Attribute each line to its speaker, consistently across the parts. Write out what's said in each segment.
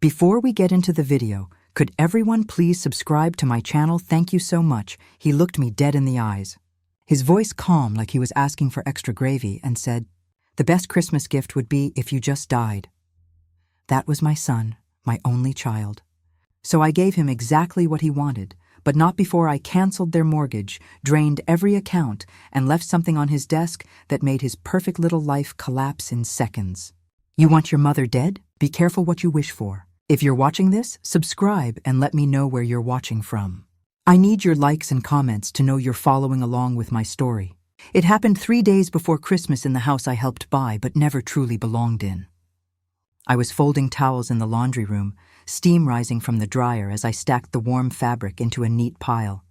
Speaker 1: Before we get into the video, could everyone please subscribe to my channel? Thank you so much. He looked me dead in the eyes. His voice calm like he was asking for extra gravy and said, "The best Christmas gift would be if you just died." That was my son, my only child. So I gave him exactly what he wanted, but not before I canceled their mortgage, drained every account, and left something on his desk that made his perfect little life collapse in seconds. You want your mother dead? Be careful what you wish for. If you're watching this, subscribe and let me know where you're watching from. I need your likes and comments to know you're following along with my story. It happened 3 days before Christmas in the house I helped buy but never truly belonged in. I was folding towels in the laundry room, steam rising from the dryer as I stacked the warm fabric into a neat pile.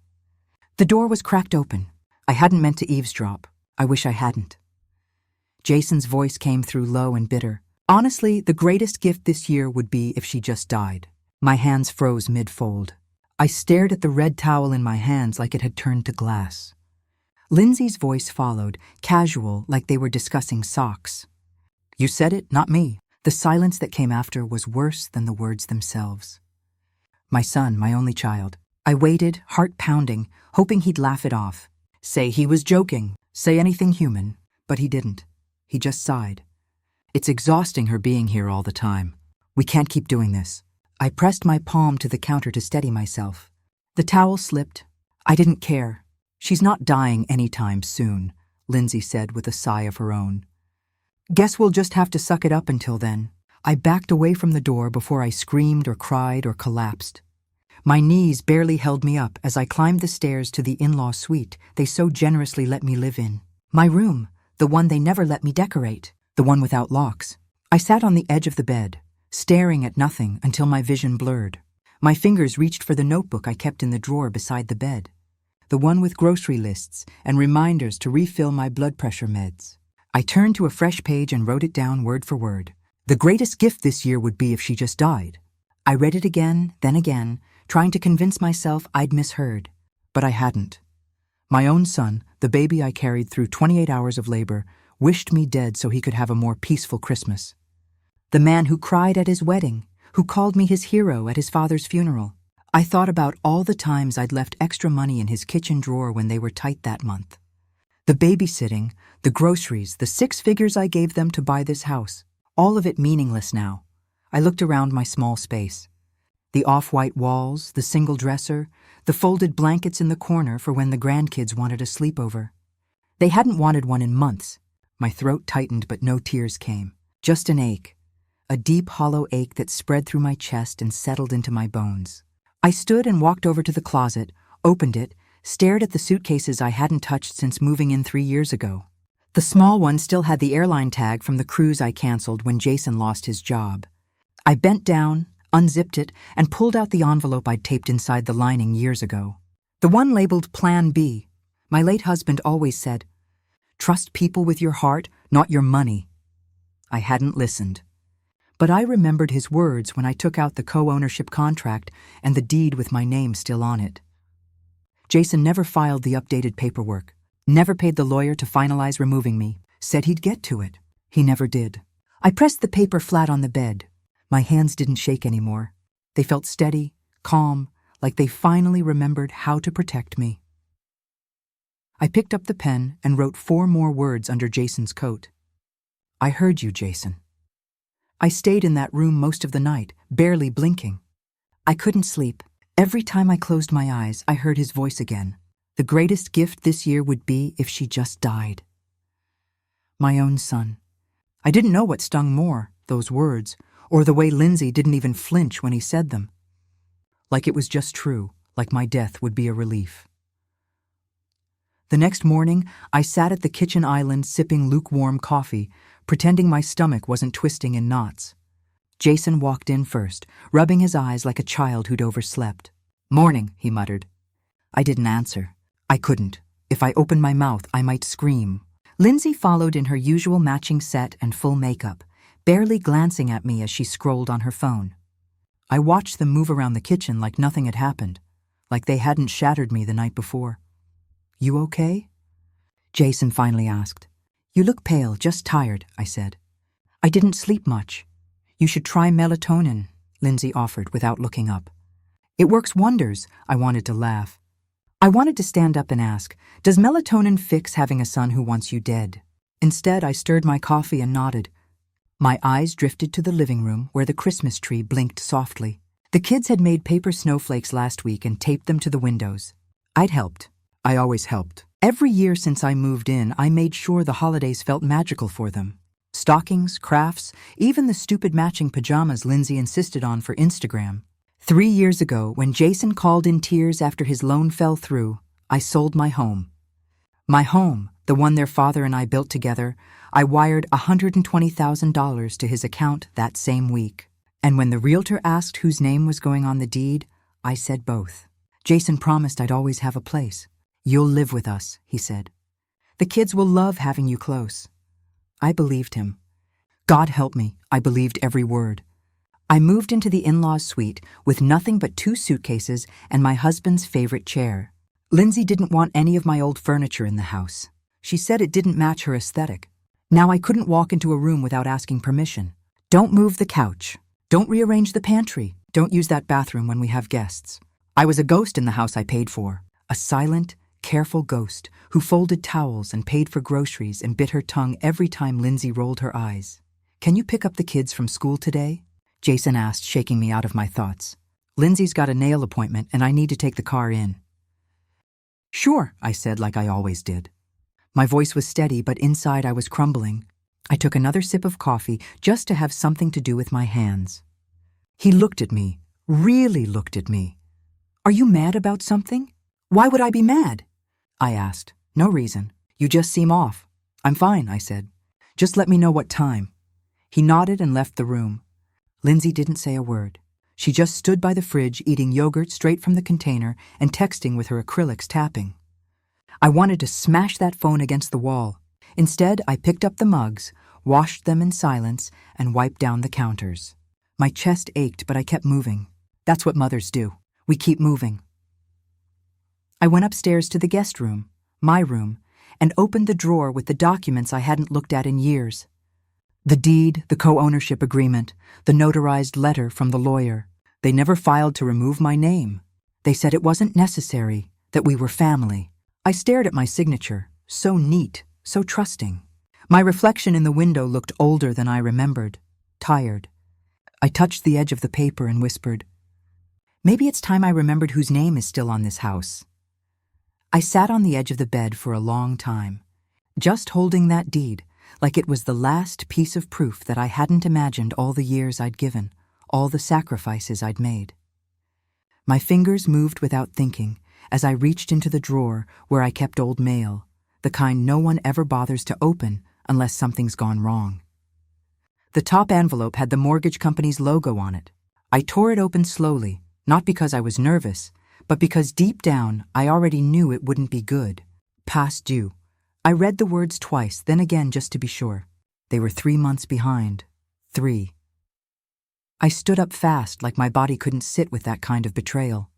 Speaker 1: The door was cracked open. I hadn't meant to eavesdrop. I wish I hadn't. Jason's voice came through low and bitter. Honestly, the greatest gift this year would be if she just died. My hands froze mid-fold. I stared at the red towel in my hands like it had turned to glass. Lindsay's voice followed, casual, like they were discussing socks. You said it, not me. The silence that came after was worse than the words themselves. My son, my only child. I waited, heart pounding, hoping he'd laugh it off. Say he was joking, say anything human, but he didn't. He just sighed. It's exhausting her being here all the time. We can't keep doing this. I pressed my palm to the counter to steady myself. The towel slipped. I didn't care. She's not dying anytime soon, Lindsay said with a sigh of her own. Guess we'll just have to suck it up until then. I backed away from the door before I screamed or cried or collapsed. My knees barely held me up as I climbed the stairs to the in-law suite they so generously let me live in. My room, the one they never let me decorate, the one without locks. I sat on the edge of the bed, staring at nothing until my vision blurred. My fingers reached for the notebook I kept in the drawer beside the bed, the one with grocery lists and reminders to refill my blood pressure meds. I turned to a fresh page and wrote it down word for word. The greatest gift this year would be if she just died. I read it again, then again, trying to convince myself I'd misheard. But I hadn't. My own son, the baby I carried through 28 hours of labor, wished me dead so he could have a more peaceful Christmas. The man who cried at his wedding, who called me his hero at his father's funeral. I thought about all the times I'd left extra money in his kitchen drawer when they were tight that month. The babysitting, the groceries, the 6 figures I gave them to buy this house, all of it meaningless now. I looked around my small space. The off-white walls, the single dresser, the folded blankets in the corner for when the grandkids wanted a sleepover. They hadn't wanted one in months. My throat tightened but no tears came. Just an ache. A deep, hollow ache that spread through my chest and settled into my bones. I stood and walked over to the closet, opened it, stared at the suitcases I hadn't touched since moving in 3 years ago. The small one still had the airline tag from the cruise I canceled when Jason lost his job. I bent down, unzipped it, and pulled out the envelope I'd taped inside the lining years ago. The one labeled Plan B. My late husband always said, "Trust people with your heart, not your money." I hadn't listened. But I remembered his words when I took out the co-ownership contract and the deed with my name still on it. Jason never filed the updated paperwork, never paid the lawyer to finalize removing me, said he'd get to it. He never did. I pressed the paper flat on the bed. My hands didn't shake anymore. They felt steady, calm, like they finally remembered how to protect me. I picked up the pen and wrote 4 more words under Jason's coat. I heard you, Jason. I stayed in that room most of the night, barely blinking. I couldn't sleep. Every time I closed my eyes, I heard his voice again. The greatest gift this year would be if she just died. My own son. I didn't know what stung more, those words, or the way Lindsay didn't even flinch when he said them. Like it was just true, like my death would be a relief. The next morning, I sat at the kitchen island sipping lukewarm coffee, pretending my stomach wasn't twisting in knots. Jason walked in first, rubbing his eyes like a child who'd overslept. "Morning," he muttered. I didn't answer. I couldn't. If I opened my mouth, I might scream. Lindsay followed in her usual matching set and full makeup, barely glancing at me as she scrolled on her phone. I watched them move around the kitchen like nothing had happened, like they hadn't shattered me the night before. "You okay?" Jason finally asked. "You look pale, just tired," I said. "I didn't sleep much. You should try melatonin. Lindsay offered without looking up. It works wonders, I wanted to laugh. I wanted to stand up and ask, does melatonin fix having a son who wants you dead? Instead, I stirred my coffee and nodded. My eyes drifted to the living room where the Christmas tree blinked softly. The kids had made paper snowflakes last week and taped them to the windows. I'd helped. I always helped. Every year since I moved in, I made sure the holidays felt magical for them. Stockings, crafts, even the stupid matching pajamas Lindsay insisted on for Instagram. 3 years ago, when Jason called in tears after his loan fell through, I sold my home. My home, the one their father and I built together, I wired $120,000 to his account that same week. And when the realtor asked whose name was going on the deed, I said both. Jason promised I'd always have a place. You'll live with us, he said. The kids will love having you close. I believed him. God help me, I believed every word. I moved into the in-laws suite with nothing but 2 suitcases and my husband's favorite chair. Lindsay didn't want any of my old furniture in the house. She said it didn't match her aesthetic. Now I couldn't walk into a room without asking permission. Don't move the couch. Don't rearrange the pantry. Don't use that bathroom when we have guests. I was a ghost in the house I paid for. A silent, careful ghost who folded towels and paid for groceries and bit her tongue every time Lindsay rolled her eyes. Can you pick up the kids from school today? Jason asked, shaking me out of my thoughts. Lindsay's got a nail appointment and I need to take the car in. Sure, I said like I always did. My voice was steady, but inside I was crumbling. I took another sip of coffee just to have something to do with my hands. He looked at me, really looked at me. Are you mad about something? Why would I be mad? I asked. No reason. You just seem off. I'm fine, I said. Just let me know what time. He nodded and left the room. Lindsay didn't say a word. She just stood by the fridge eating yogurt straight from the container and texting with her acrylics tapping. I wanted to smash that phone against the wall. Instead, I picked up the mugs, washed them in silence, and wiped down the counters. My chest ached, but I kept moving. That's what mothers do. We keep moving. I went upstairs to the guest room, my room, and opened the drawer with the documents I hadn't looked at in years. The deed, the co-ownership agreement, the notarized letter from the lawyer. They never filed to remove my name. They said it wasn't necessary, that we were family. I stared at my signature, so neat, so trusting. My reflection in the window looked older than I remembered, tired. I touched the edge of the paper and whispered, maybe it's time I remembered whose name is still on this house. I sat on the edge of the bed for a long time, just holding that deed, like it was the last piece of proof that I hadn't imagined all the years I'd given, all the sacrifices I'd made. My fingers moved without thinking as I reached into the drawer where I kept old mail, the kind no one ever bothers to open unless something's gone wrong. The top envelope had the mortgage company's logo on it. I tore it open slowly, not because I was nervous, but because deep down I already knew it wouldn't be good. Past due. I read the words twice, then again just to be sure. They were 3 months behind. 3. I stood up fast, like my body couldn't sit with that kind of betrayal.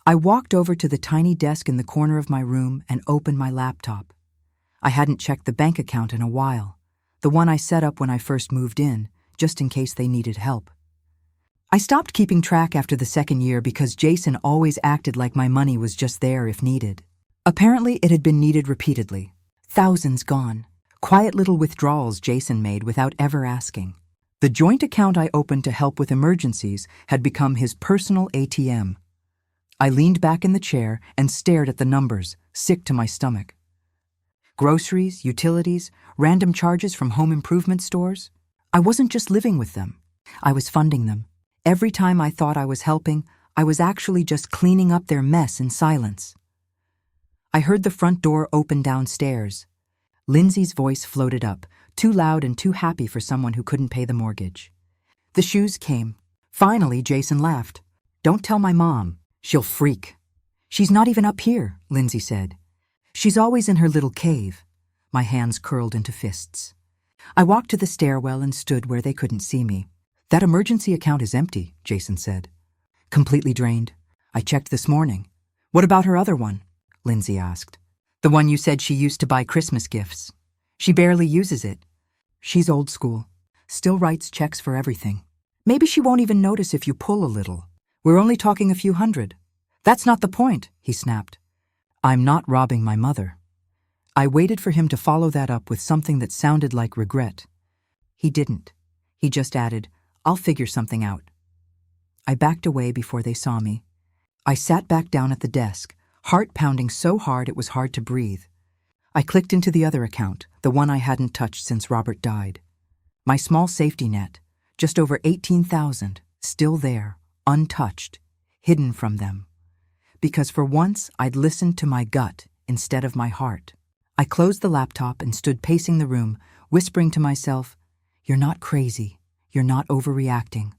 Speaker 1: I walked over to the tiny desk in the corner of my room and opened my laptop. I hadn't checked the bank account in a while, the one I set up when I first moved in, just in case they needed help. I stopped keeping track after the 2nd year because Jason always acted like my money was just there if needed. Apparently, it had been needed repeatedly. Thousands gone. Quiet little withdrawals Jason made without ever asking. The joint account I opened to help with emergencies had become his personal ATM. I leaned back in the chair and stared at the numbers, sick to my stomach. Groceries, utilities, random charges from home improvement stores. I wasn't just living with them. I was funding them. Every time I thought I was helping, I was actually just cleaning up their mess in silence. I heard the front door open downstairs. Lindsay's voice floated up, too loud and too happy for someone who couldn't pay the mortgage. The shoes came. Finally, Jason laughed. Don't tell my mom. She'll freak. She's not even up here, Lindsay said. She's always in her little cave. My hands curled into fists. I walked to the stairwell and stood where they couldn't see me. That emergency account is empty, Jason said. Completely drained. I checked this morning. What about her other one? Lindsay asked. The one you said she used to buy Christmas gifts. She barely uses it. She's old school. Still writes checks for everything. Maybe she won't even notice if you pull a little. We're only talking a few hundred. That's not the point, he snapped. I'm not robbing my mother. I waited for him to follow that up with something that sounded like regret. He didn't. He just added, I'll figure something out. I backed away before they saw me. I sat back down at the desk, heart pounding so hard it was hard to breathe. I clicked into the other account, the one I hadn't touched since Robert died. My small safety net, just over 18,000, still there, untouched, hidden from them. Because for once I'd listened to my gut instead of my heart. I closed the laptop and stood pacing the room, whispering to myself, You're not crazy. You're not overreacting.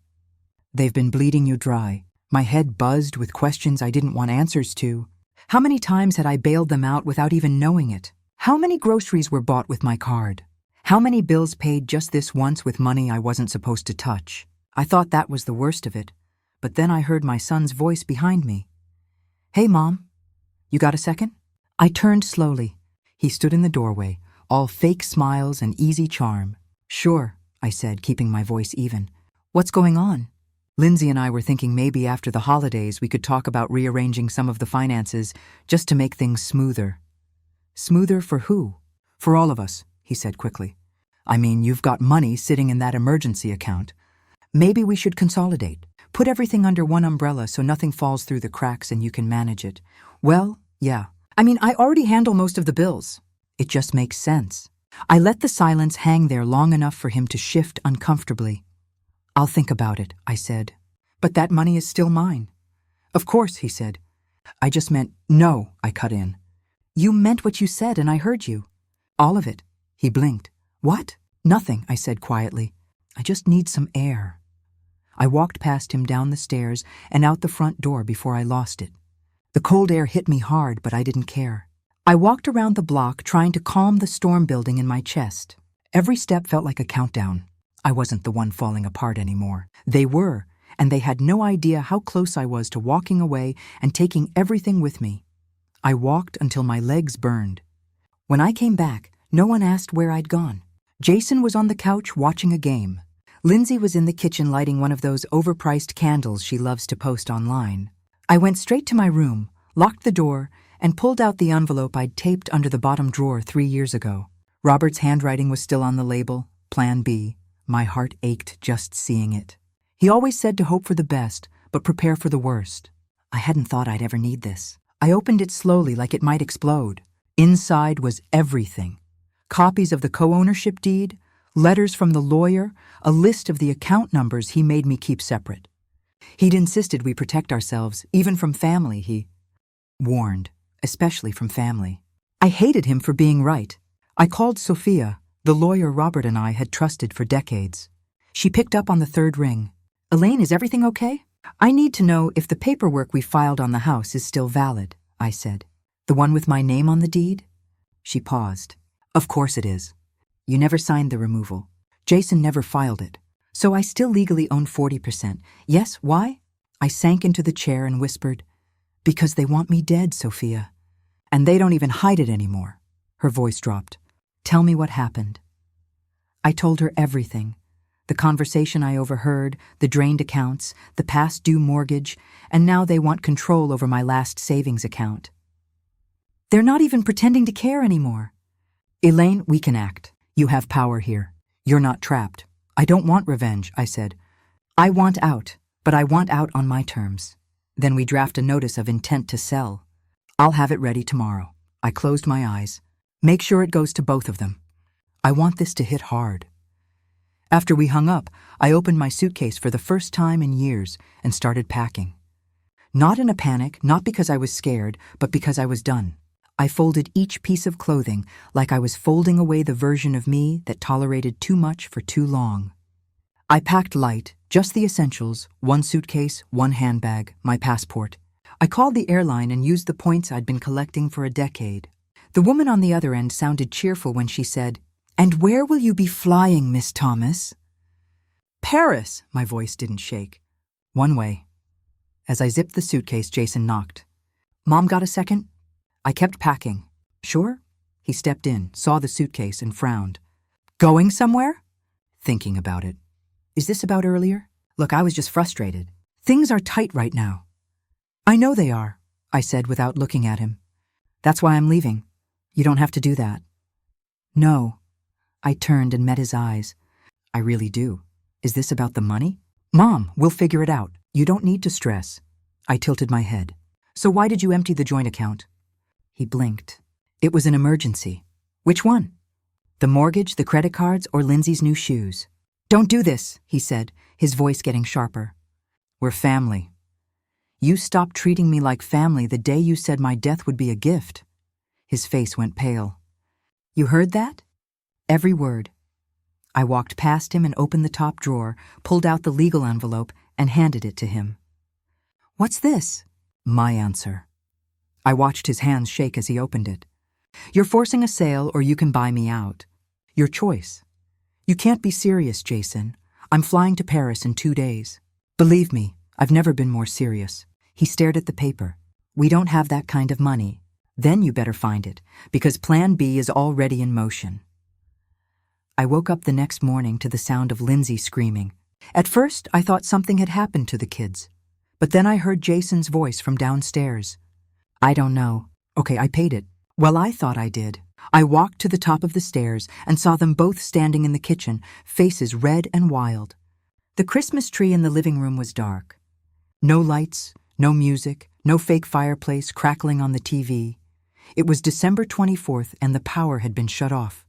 Speaker 1: They've been bleeding you dry. My head buzzed with questions I didn't want answers to. How many times had I bailed them out without even knowing it? How many groceries were bought with my card? How many bills paid just this once with money I wasn't supposed to touch? I thought that was the worst of it, but then I heard my son's voice behind me. Hey, Mom. You got a second? I turned slowly. He stood in the doorway, all fake smiles and easy charm. Sure, I said, keeping my voice even. What's going on? Lindsay and I were thinking maybe after the holidays we could talk about rearranging some of the finances just to make things smoother. Smoother for who? For all of us, he said quickly. I mean, you've got money sitting in that emergency account. Maybe we should consolidate. Put everything under one umbrella so nothing falls through the cracks and you can manage it. Well, yeah. I mean, I already handle most of the bills. It just makes sense. I let the silence hang there long enough for him to shift uncomfortably. I'll think about it, I said. But that money is still mine. Of course, he said. I just meant, no, I cut in. You meant what you said and I heard you. All of it. He blinked. What? Nothing, I said quietly. I just need some air. I walked past him down the stairs and out the front door before I lost it. The cold air hit me hard, but I didn't care. I walked around the block trying to calm the storm building in my chest. Every step felt like a countdown. I wasn't the one falling apart anymore. They were, and they had no idea how close I was to walking away and taking everything with me. I walked until my legs burned. When I came back, no one asked where I'd gone. Jason was on the couch watching a game. Lindsay was in the kitchen lighting one of those overpriced candles she loves to post online. I went straight to my room, locked the door, and pulled out the envelope I'd taped under the bottom drawer 3 years ago. Robert's handwriting was still on the label, Plan B. My heart ached just seeing it. He always said to hope for the best, but prepare for the worst. I hadn't thought I'd ever need this. I opened it slowly like it might explode. Inside was everything. Copies of the co-ownership deed, letters from the lawyer, a list of the account numbers he made me keep separate. He'd insisted we protect ourselves, even from family, he warned, especially from family. I hated him for being right. I called Sophia, the lawyer Robert and I had trusted for decades. She picked up on the third ring. Elaine, is everything okay? I need to know if the paperwork we filed on the house is still valid, I said. The one with my name on the deed? She paused. Of course it is. You never signed the removal. Jason never filed it. So I still legally own 40%. Yes, why? I sank into the chair and whispered, Because they want me dead, Sophia. And they don't even hide it anymore. Her voice dropped. Tell me what happened. I told her everything. The conversation I overheard, the drained accounts, the past due mortgage, and now they want control over my last savings account. They're not even pretending to care anymore. Elaine, we can act. You have power here. You're not trapped. I don't want revenge, I said. I want out, but I want out on my terms. Then we draft a notice of intent to sell. I'll have it ready tomorrow. I closed my eyes. Make sure it goes to both of them. I want this to hit hard. After we hung up, I opened my suitcase for the first time in years and started packing. Not in a panic, not because I was scared, but because I was done. I folded each piece of clothing like I was folding away the version of me that tolerated too much for too long. I packed light, just the essentials, 1 suitcase, 1 handbag, my passport. I called the airline and used the points I'd been collecting for a decade. The woman on the other end sounded cheerful when she said, "And where will you be flying, Miss Thomas?" "Paris," my voice didn't shake. "One way." As I zipped the suitcase, Jason knocked. "Mom, got a second?" I kept packing. "Sure?" He stepped in, saw the suitcase, and frowned. "Going somewhere?" "Thinking about it." "Is this about earlier?" Look, I was just frustrated. Things are tight right now. I know they are, I said without looking at him. That's why I'm leaving. You don't have to do that. No. I turned and met his eyes. I really do. Is this about the money? Mom, we'll figure it out. You don't need to stress. I tilted my head. So why did you empty the joint account? He blinked. It was an emergency. Which one? The mortgage, the credit cards, or Lindsay's new shoes? Don't do this, he said, his voice getting sharper. We're family. You stopped treating me like family the day you said my death would be a gift. His face went pale. You heard that? Every word. I walked past him and opened the top drawer, pulled out the legal envelope, and handed it to him. What's this? My answer. I watched his hands shake as he opened it. You're forcing a sale or you can buy me out. Your choice. You can't be serious, Jason. I'm flying to Paris in 2 days. Believe me, I've never been more serious. He stared at the paper. We don't have that kind of money. Then you better find it, because Plan B is already in motion. I woke up the next morning to the sound of Lindsay screaming. At first, I thought something had happened to the kids. But then I heard Jason's voice from downstairs. I don't know. Okay, I paid it. Well, I thought I did. I walked to the top of the stairs and saw them both standing in the kitchen, faces red and wild. The Christmas tree in the living room was dark. No lights, no music, no fake fireplace crackling on the TV. It was December 24th and the power had been shut off.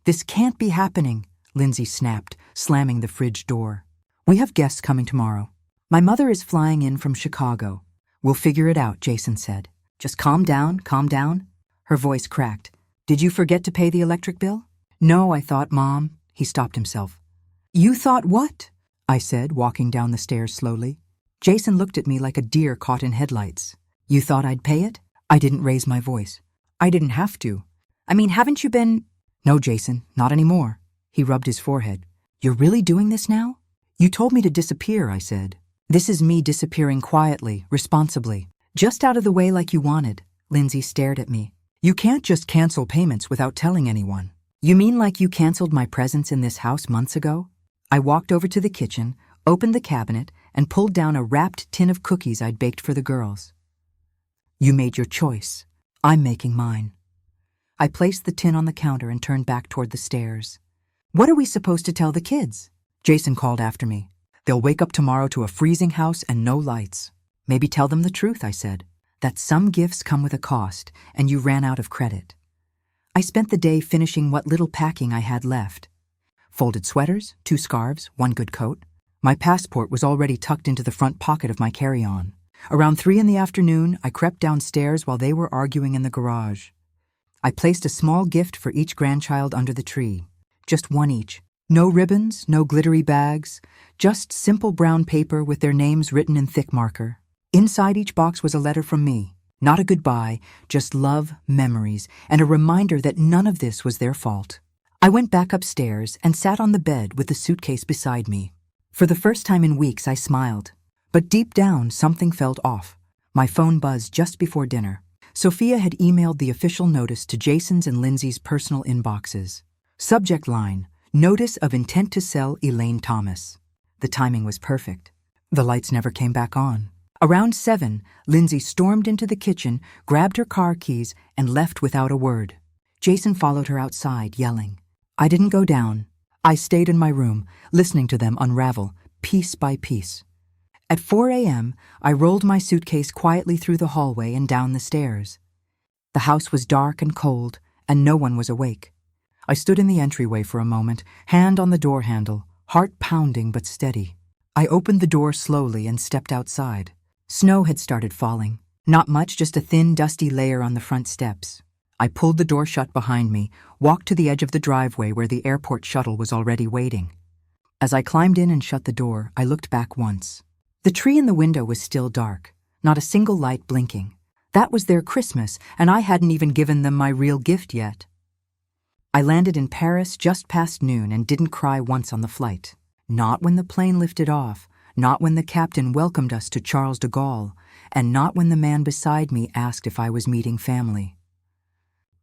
Speaker 1: This can't be happening, Lindsay snapped, slamming the fridge door. We have guests coming tomorrow. My mother is flying in from Chicago. We'll figure it out, Jason said. Just calm down, calm down. Her voice cracked. Did you forget to pay the electric bill? No, I thought, Mom. He stopped himself. You thought what? I said, walking down the stairs slowly. Jason looked at me like a deer caught in headlights. You thought I'd pay it? I didn't raise my voice. I didn't have to. I mean, haven't you been... No, Jason, not anymore. He rubbed his forehead. You're really doing this now? You told me to disappear, I said. This is me disappearing quietly, responsibly. Just out of the way like you wanted. Lindsay stared at me. You can't just cancel payments without telling anyone. You mean like you canceled my presence in this house months ago? I walked over to the kitchen, opened the cabinet, and pulled down a wrapped tin of cookies I'd baked for the girls. You made your choice. I'm making mine. I placed the tin on the counter and turned back toward the stairs. What are we supposed to tell the kids? Jason called after me. They'll wake up tomorrow to a freezing house and no lights. Maybe tell them the truth, I said. That some gifts come with a cost, and you ran out of credit. I spent the day finishing what little packing I had left. Folded sweaters, 2 scarves, 1 good coat. My passport was already tucked into the front pocket of my carry-on. Around 3 in the afternoon, I crept downstairs while they were arguing in the garage. I placed a small gift for each grandchild under the tree. Just 1 each. No ribbons, no glittery bags, just simple brown paper with their names written in thick marker. Inside each box was a letter from me. Not a goodbye, just love, memories, and a reminder that none of this was their fault. I went back upstairs and sat on the bed with the suitcase beside me. For the first time in weeks, I smiled. But deep down, something felt off. My phone buzzed just before dinner. Sophia had emailed the official notice to Jason's and Lindsay's personal inboxes. Subject line, Notice of Intent to Sell Elaine Thomas. The timing was perfect. The lights never came back on. Around 7, Lindsay stormed into the kitchen, grabbed her car keys, and left without a word. Jason followed her outside, yelling. I didn't go down. I stayed in my room, listening to them unravel, piece by piece. At 4 a.m., I rolled my suitcase quietly through the hallway and down the stairs. The house was dark and cold, and no one was awake. I stood in the entryway for a moment, hand on the door handle, heart pounding but steady. I opened the door slowly and stepped outside. Snow had started falling. Not much, just a thin, dusty layer on the front steps. I pulled the door shut behind me, walked to the edge of the driveway where the airport shuttle was already waiting. As I climbed in and shut the door, I looked back once. The tree in the window was still dark, not a single light blinking. That was their Christmas, and I hadn't even given them my real gift yet. I landed in Paris just past noon and didn't cry once on the flight. Not when the plane lifted off, not when the captain welcomed us to Charles de Gaulle, and not when the man beside me asked if I was meeting family.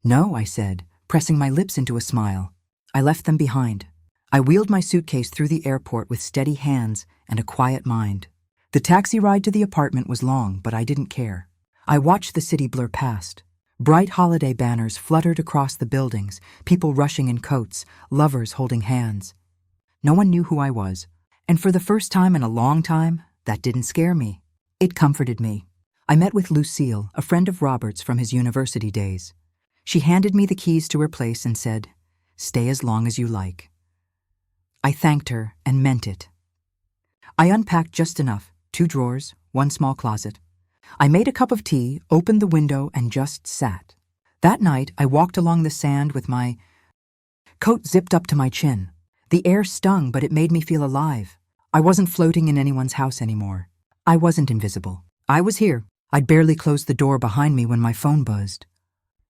Speaker 1: No, I said, pressing my lips into a smile. I left them behind. I wheeled my suitcase through the airport with steady hands and a quiet mind. The taxi ride to the apartment was long, but I didn't care. I watched the city blur past. Bright holiday banners fluttered across the buildings, people rushing in coats, lovers holding hands. No one knew who I was, and for the first time in a long time, that didn't scare me. It comforted me. I met with Lucille, a friend of Robert's from his university days. She handed me the keys to her place and said, "Stay as long as you like." I thanked her and meant it. I unpacked just enough, 2 drawers, 1 small closet. I made a cup of tea, opened the window, and just sat. That night, I walked along the sand with my coat zipped up to my chin. The air stung, but it made me feel alive. I wasn't floating in anyone's house anymore. I wasn't invisible. I was here. I'd barely closed the door behind me when my phone buzzed.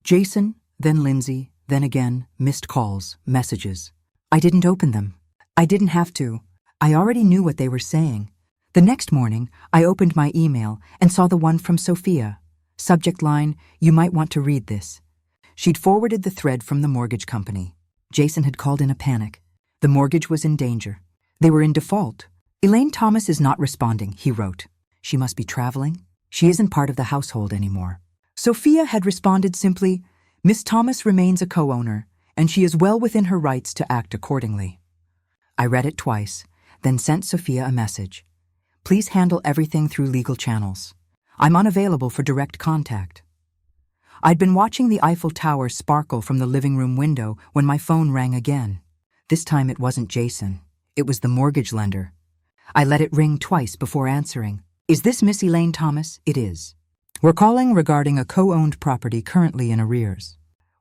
Speaker 1: Jason, then Lindsay, then again, missed calls, messages. I didn't open them. I didn't have to. I already knew what they were saying. The next morning, I opened my email and saw the one from Sophia. Subject line, "You might want to read this." She'd forwarded the thread from the mortgage company. Jason had called in a panic. The mortgage was in danger. They were in default. "Elaine Thomas is not responding," he wrote. "She must be traveling. She isn't part of the household anymore." Sophia had responded simply, "Miss Thomas remains a co-owner, and she is well within her rights to act accordingly." I read it twice, then sent Sophia a message. "Please handle everything through legal channels. I'm unavailable for direct contact." I'd been watching the Eiffel Tower sparkle from the living room window when my phone rang again. This time it wasn't Jason. It was the mortgage lender. I let it ring twice before answering. "Is this Miss Elaine Thomas?" "It is. We're calling regarding a co-owned property currently in arrears.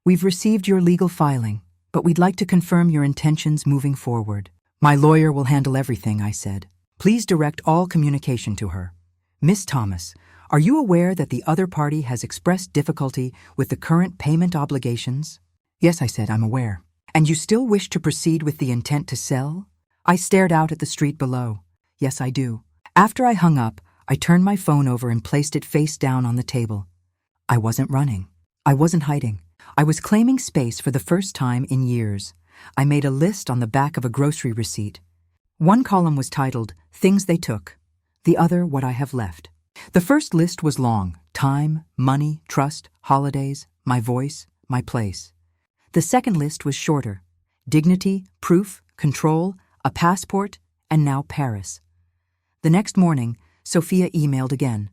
Speaker 1: We've received your legal filing, but we'd like to confirm your intentions moving forward." "My lawyer will handle everything," I said. "Please direct all communication to her. Miss Thomas, are you aware that the other party has expressed difficulty with the current payment obligations?" "Yes," I said, "I'm aware." "And you still wish to proceed with the intent to sell?" I stared out at the street below. "Yes, I do." After I hung up, I turned my phone over and placed it face down on the table. I wasn't running. I wasn't hiding. I was claiming space for the first time in years. I made a list on the back of a grocery receipt. One column was titled, "Things They Took." The other, "What I Have Left." The first list was long: time, money, trust, holidays, my voice, my place. The second list was shorter: dignity, proof, control, a passport, and now Paris. The next morning, Sophia emailed again.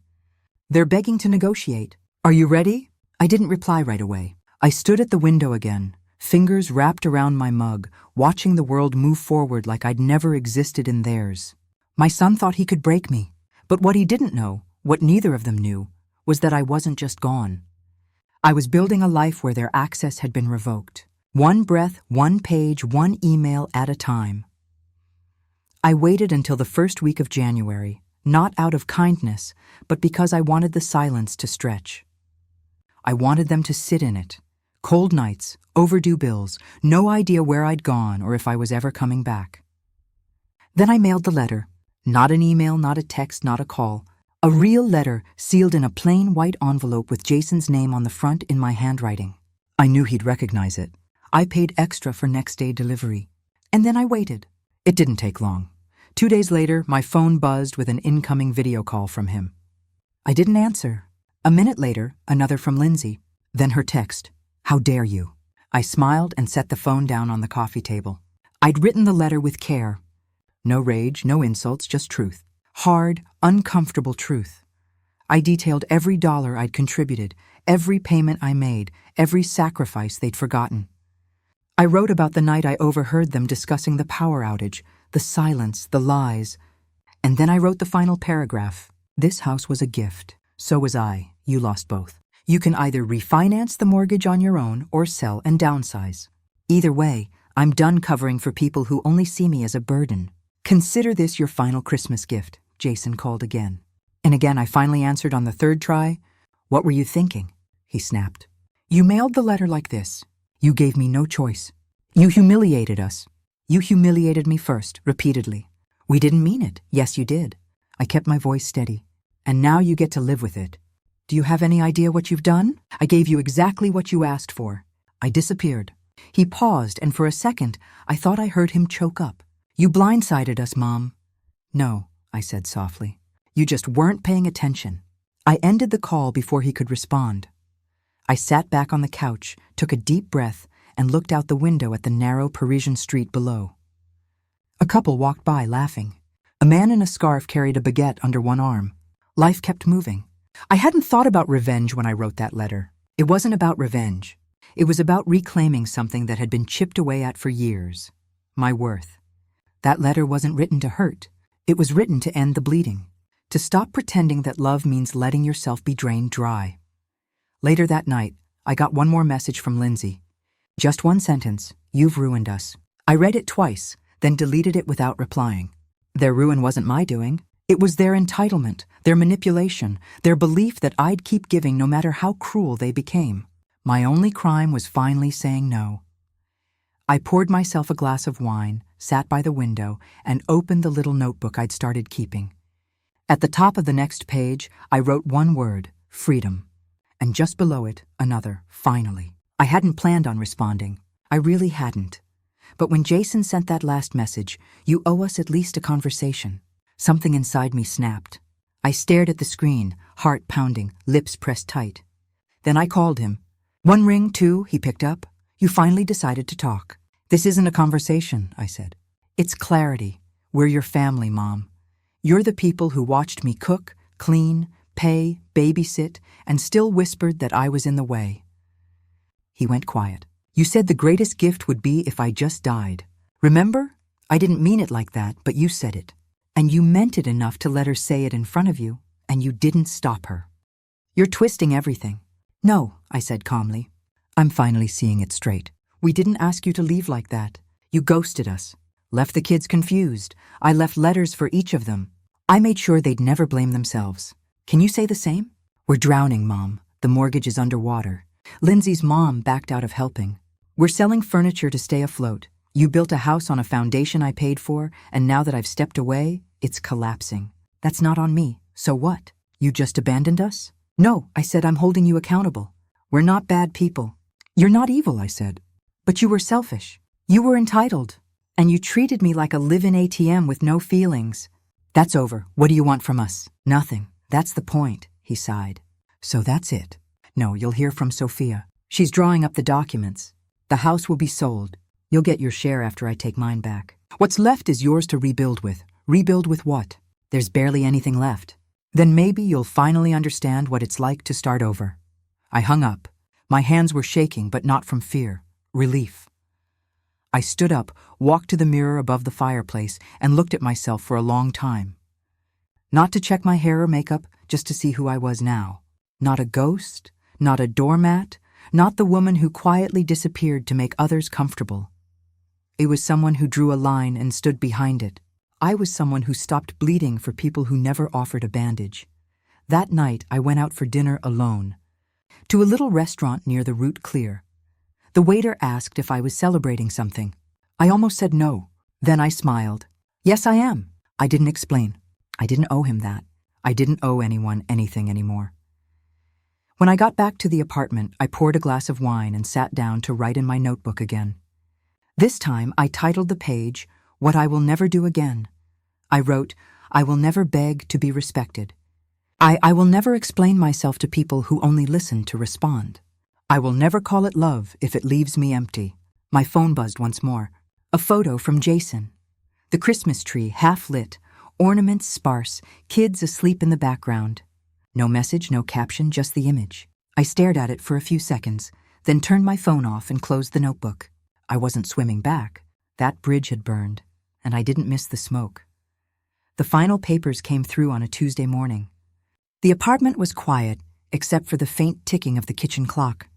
Speaker 1: "They're begging to negotiate. Are you ready?" I didn't reply right away. I stood at the window again, fingers wrapped around my mug, watching the world move forward like I'd never existed in theirs. My son thought he could break me, but what he didn't know, what neither of them knew, was that I wasn't just gone. I was building a life where their access had been revoked. One breath, one page, one email at a time. I waited until the first week of January, not out of kindness, but because I wanted the silence to stretch. I wanted them to sit in it. Cold nights, overdue bills, no idea where I'd gone or if I was ever coming back. Then I mailed the letter. Not an email, not a text, not a call. A real letter sealed in a plain white envelope with Jason's name on the front in my handwriting. I knew he'd recognize it. I paid extra for next-day delivery. And then I waited. It didn't take long. 2 days later, my phone buzzed with an incoming video call from him. I didn't answer. A minute later, another from Lindsay. Then her text, "How dare you?" I smiled and set the phone down on the coffee table. I'd written the letter with care. No rage, no insults, just truth. Hard, uncomfortable truth. I detailed every dollar I'd contributed, every payment I made, every sacrifice they'd forgotten. I wrote about the night I overheard them discussing the power outage, the silence, the lies. And then I wrote the final paragraph. "This house was a gift. So was I. You lost both. You can either refinance the mortgage on your own or sell and downsize. Either way, I'm done covering for people who only see me as a burden. Consider this your final Christmas gift." Jason called again. And again I finally answered on the third try. "What were you thinking?" he snapped. "You mailed the letter like this. You gave me no choice. You humiliated us. You humiliated me first, repeatedly. We didn't mean it. Yes, you did." I kept my voice steady. "And now you get to live with it. Do you have any idea what you've done? I gave you exactly what you asked for. I disappeared. He paused, and for a second, I thought I heard him choke up. "You blindsided us, Mom." "No," I said softly. "You just weren't paying attention." I ended the call before he could respond. I sat back on the couch, took a deep breath, and looked out the window at the narrow Parisian street below. A couple walked by laughing. A man in a scarf carried a baguette under one arm. Life kept moving. I hadn't thought about revenge when I wrote that letter. It wasn't about revenge. It was about reclaiming something that had been chipped away at for years. My worth. That letter wasn't written to hurt. It was written to end the bleeding. To stop pretending that love means letting yourself be drained dry. Later that night, I got one more message from Lindsay. Just one sentence: "You've ruined us." I read it twice, then deleted it without replying. Their ruin wasn't my doing. It was their entitlement, their manipulation, their belief that I'd keep giving no matter how cruel they became. My only crime was finally saying no. I poured myself a glass of wine, sat by the window, and opened the little notebook I'd started keeping. At the top of the next page, I wrote one word: freedom. And just below it, another: finally. I hadn't planned on responding. I really hadn't. But when Jason sent that last message, "You owe us at least a conversation," something inside me snapped. I stared at the screen, heart pounding, lips pressed tight. Then I called him. "One ring, two," he picked up. "You finally decided to talk." "This isn't a conversation," I said. "It's clarity. We're your family, Mom. You're the people who watched me cook, clean, pay, babysit, and still whispered that I was in the way." He went quiet. "You said the greatest gift would be if I just died. Remember? I didn't mean it like that, but you said it. And you meant it enough to let her say it in front of you, and you didn't stop her. You're twisting everything." "No," I said calmly. "I'm finally seeing it straight. We didn't ask you to leave like that. You ghosted us. Left the kids confused. I left letters for each of them. I made sure they'd never blame themselves. Can you say the same? We're drowning, Mom. The mortgage is underwater. Lindsay's mom backed out of helping. We're selling furniture to stay afloat. You built a house on a foundation I paid for, and now that I've stepped away, it's collapsing. That's not on me. So what? You just abandoned us?" "No," I said, "I'm holding you accountable. We're not bad people." "You're not evil," I said. "But you were selfish. You were entitled. And you treated me like a live-in ATM with no feelings." "That's over. What do you want from us?" "Nothing. That's the point," he sighed. "So that's it. No, you'll hear from Sophia. She's drawing up the documents. The house will be sold. You'll get your share after I take mine back. What's left is yours to rebuild with." "Rebuild with what?" "There's barely anything left." "Then maybe you'll finally understand what it's like to start over." I hung up. My hands were shaking, but not from fear. Relief. I stood up, walked to the mirror above the fireplace, and looked at myself for a long time. Not to check my hair or makeup, just to see who I was now. Not a ghost, not a doormat, not the woman who quietly disappeared to make others comfortable. It was someone who drew a line and stood behind it. I was someone who stopped bleeding for people who never offered a bandage. That night, I went out for dinner alone. To a little restaurant near the Route Clear. The waiter asked if I was celebrating something. I almost said no. Then I smiled. "Yes, I am." I didn't explain. I didn't owe him that. I didn't owe anyone anything anymore. When I got back to the apartment, I poured a glass of wine and sat down to write in my notebook again. This time, I titled the page, "What I Will Never Do Again." I wrote, "I will never beg to be respected. I will never explain myself to people who only listen to respond. I will never call it love if it leaves me empty." My phone buzzed once more. A photo from Jason. The Christmas tree, half lit, ornaments sparse, kids asleep in the background. No message, no caption, just the image. I stared at it for a few seconds, then turned my phone off and closed the notebook. I wasn't swimming back. That bridge had burned, and I didn't miss the smoke. The final papers came through on a Tuesday morning. The apartment was quiet, except for the faint ticking of the kitchen clock.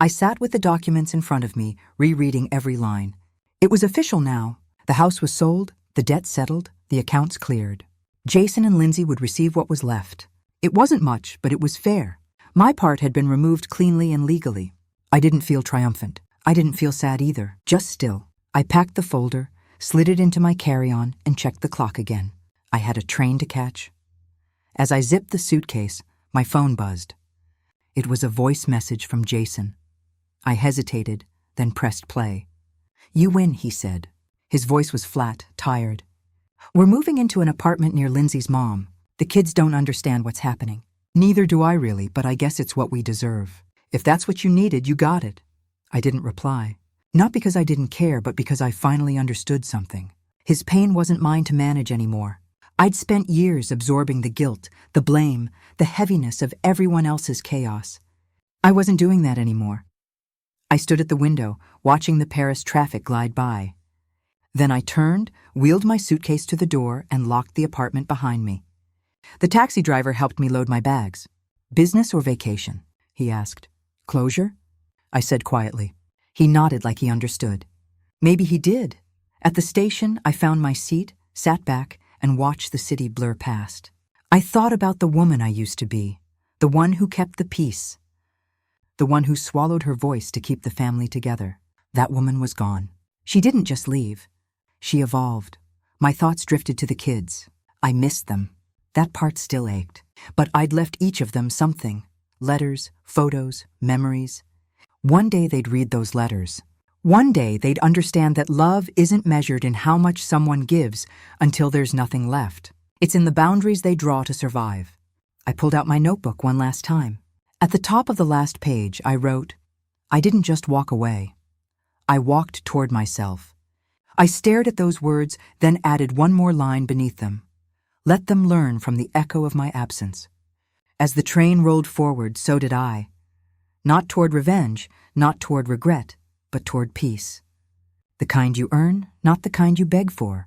Speaker 1: I sat with the documents in front of me, rereading every line. It was official now. The house was sold, the debt settled, the accounts cleared. Jason and Lindsay would receive what was left. It wasn't much, but it was fair. My part had been removed cleanly and legally. I didn't feel triumphant. I didn't feel sad either, just still. I packed the folder, slid it into my carry-on, and checked the clock again. I had a train to catch. As I zipped the suitcase, my phone buzzed. It was a voice message from Jason. I hesitated, then pressed play. "You win," he said. His voice was flat, tired. "We're moving into an apartment near Lindsay's mom. The kids don't understand what's happening." "Neither do I really, but I guess it's what we deserve. If that's what you needed, you got it." I didn't reply. Not because I didn't care, but because I finally understood something. His pain wasn't mine to manage anymore. I'd spent years absorbing the guilt, the blame, the heaviness of everyone else's chaos. I wasn't doing that anymore. I stood at the window, watching the Paris traffic glide by. Then I turned, wheeled my suitcase to the door, and locked the apartment behind me. The taxi driver helped me load my bags. "Business or vacation?" he asked. "Closure?" I said quietly. He nodded like he understood. Maybe he did. At the station, I found my seat, sat back, and watched the city blur past. I thought about the woman I used to be, the one who kept the peace, the one who swallowed her voice to keep the family together. That woman was gone. She didn't just leave. She evolved. My thoughts drifted to the kids. I missed them. That part still ached. But I'd left each of them something. Letters, photos, memories. One day they'd read those letters. One day they'd understand that love isn't measured in how much someone gives until there's nothing left. It's in the boundaries they draw to survive. I pulled out my notebook one last time. At the top of the last page, I wrote, "I didn't just walk away. I walked toward myself." I stared at those words, then added one more line beneath them. "Let them learn from the echo of my absence." As the train rolled forward, so did I. Not toward revenge, not toward regret, but toward peace. The kind you earn, not the kind you beg for.